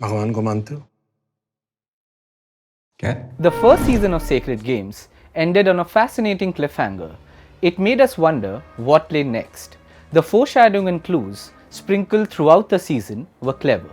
भगवान को मानते हो? क्या? The first season of Sacred Games ended on a fascinating cliffhanger. It made us wonder what lay next. The foreshadowing and clues sprinkled throughout the season were clever.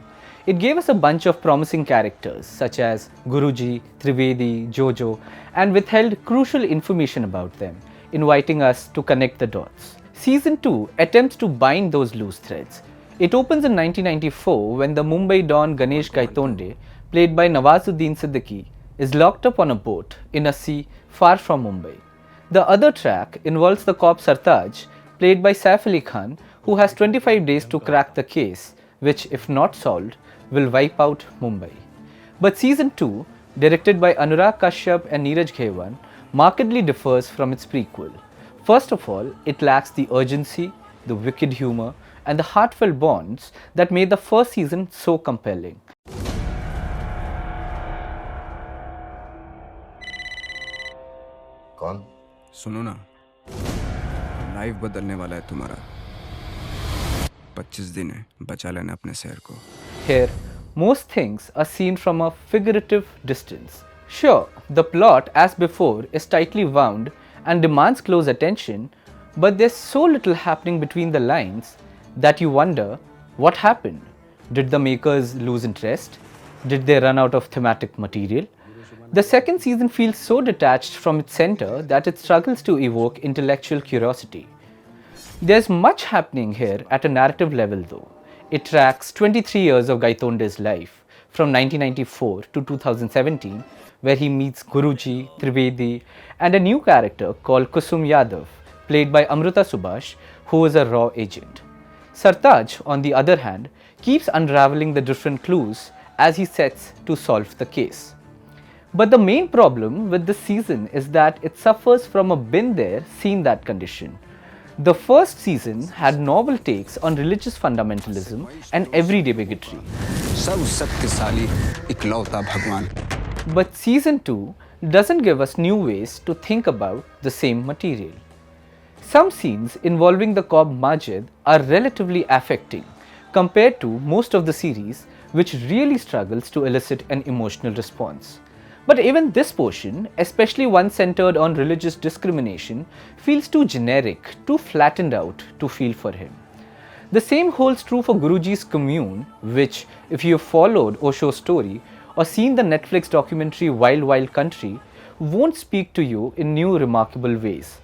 It gave us a bunch of promising characters such as Guruji, Trivedi, Jojo, and withheld crucial information about them, inviting us to connect the dots. Season 2 attempts to bind those loose threads. It opens in 1994 when the Mumbai Don Ganesh Gaitonde, played by Nawazuddin Siddiqui, is locked up on a boat in a sea far from Mumbai. The other track involves the cop Sartaj, played by Saif Ali Khan, who has 25 days to crack the case, which, if not solved, will wipe out Mumbai. But season 2, directed by Anurag Kashyap and Neeraj Ghewal, markedly differs from its prequel. First of all, it lacks the urgency, the wicked humor, and the heartfelt bonds that made the first season so compelling. कौन? सुनो ना, life बदलने वाला है तुम्हारा। 25 दिन है, बचा लेना अपने शहर को। Here, most things are seen from a figurative distance. Sure, the plot, as before, is tightly wound and demands close attention, but there's so little happening between the lines that you wonder what happened. Did the makers lose interest? Did they run out of thematic material? The second season feels so detached from its center that it struggles to evoke intellectual curiosity. There's much happening here at a narrative level though. It tracks 23 years of Gaitonde's life, from 1994 to 2017, where he meets Guruji, Trivedi, and a new character called Kusum Yadav, played by Amruta Subhash, who is a raw agent. Sartaj, on the other hand, keeps unraveling the different clues as he sets to solve the case. But the main problem with this season is that it suffers from a been there, seen that condition. The first season had novel takes on religious fundamentalism and everyday bigotry. सब शक्तिशाली इकलौता भगवान। But season 2 doesn't give us new ways to think about the same material. Some scenes involving the cop Majid are relatively affecting compared to most of the series, which really struggles to elicit an emotional response. But even this portion, especially one centered on religious discrimination, feels too generic, too flattened out to feel for him. The same holds true for Guruji's Commune, which, if you have followed Osho's story or seen the Netflix documentary Wild Wild Country, won't speak to you in new remarkable ways.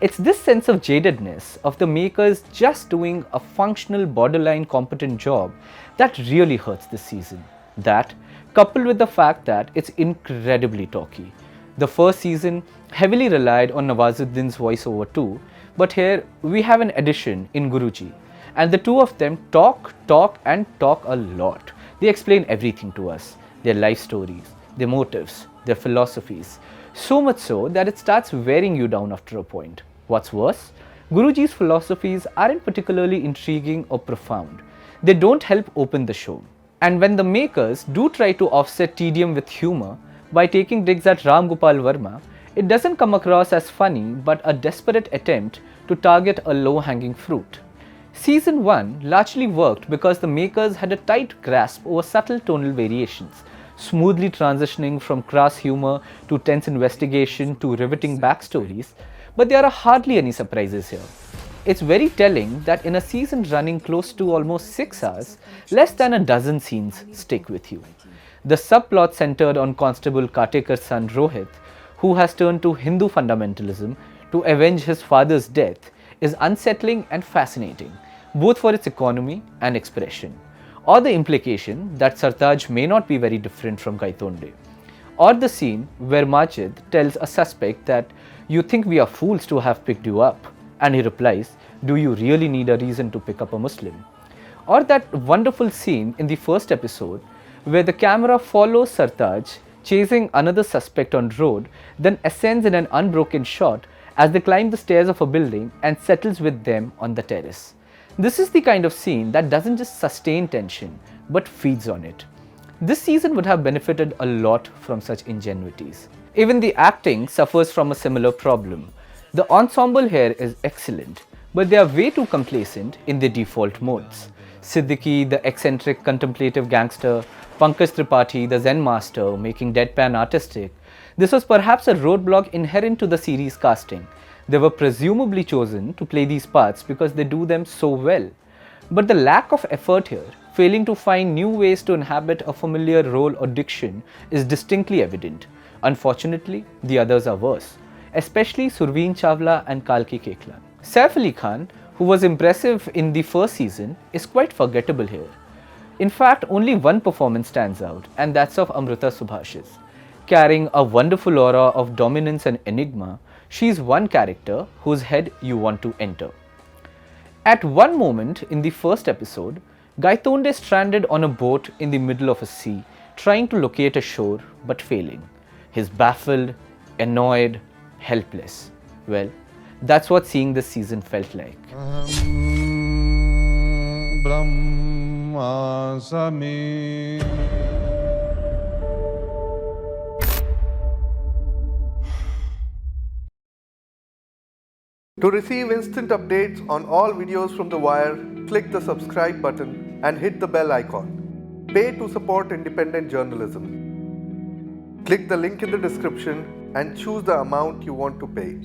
It's this sense of jadedness of the makers just doing a functional, borderline competent job that really hurts this season. That, coupled with the fact that it's incredibly talky. The first season heavily relied on Nawazuddin's voiceover too, but here we have an addition in Guruji, and the two of them talk a lot. They explain everything to us, their life stories, their motives, their philosophies, so much so that it starts wearing you down after a point. What's worse, Guruji's philosophies aren't particularly intriguing or profound. They don't help open the show. And when the makers do try to offset tedium with humor by taking digs at Ram Gopal Verma, it doesn't come across as funny but a desperate attempt to target a low-hanging fruit. Season 1 largely worked because the makers had a tight grasp over subtle tonal variations, smoothly transitioning from crass humor to tense investigation to riveting backstories, but there are hardly any surprises here. It's very telling that in a season running close to almost 6 hours, less than a dozen scenes stick with you. The subplot centered on Constable Katekar's son Rohit, who has turned to Hindu fundamentalism to avenge his father's death, is unsettling and fascinating, both for its economy and expression, or the implication that Sartaj may not be very different from Gaitonde, or the scene where Majid tells a suspect that you think we are fools to have picked you up, and he replies, do you really need a reason to pick up a Muslim? Or that wonderful scene in the first episode where the camera follows Sartaj chasing another suspect on road, then ascends in an unbroken shot as they climb the stairs of a building and settles with them on the terrace. This is the kind of scene that doesn't just sustain tension but feeds on it. This season would have benefited a lot from such ingenuities. Even the acting suffers from a similar problem. The ensemble here is excellent, but they are way too complacent in their default modes. Siddiqui, the eccentric contemplative gangster, Pankaj Tripathi, the Zen master, making deadpan artistic, this was perhaps a roadblock inherent to the series casting. They were presumably chosen to play these parts because they do them so well. But the lack of effort here, failing to find new ways to inhabit a familiar role or diction, is distinctly evident. Unfortunately, the others are worse, especially Surveen Chawla and Kalki Keklan. Saif Ali Khan, who was impressive in the first season, is quite forgettable here. In fact, only one performance stands out, and that's of Amrita Subhash's. Carrying a wonderful aura of dominance and enigma, she's one character whose head you want to enter. At one moment in the first episode, Gaitonde is stranded on a boat in the middle of a sea, trying to locate a shore but failing. He's baffled, annoyed, helpless. Well, that's what seeing this season felt like. Brahmasami. To receive instant updates on all videos from The Wire, click the subscribe button and hit the bell icon. Pay to support independent journalism. Click the link in the description and choose the amount you want to pay.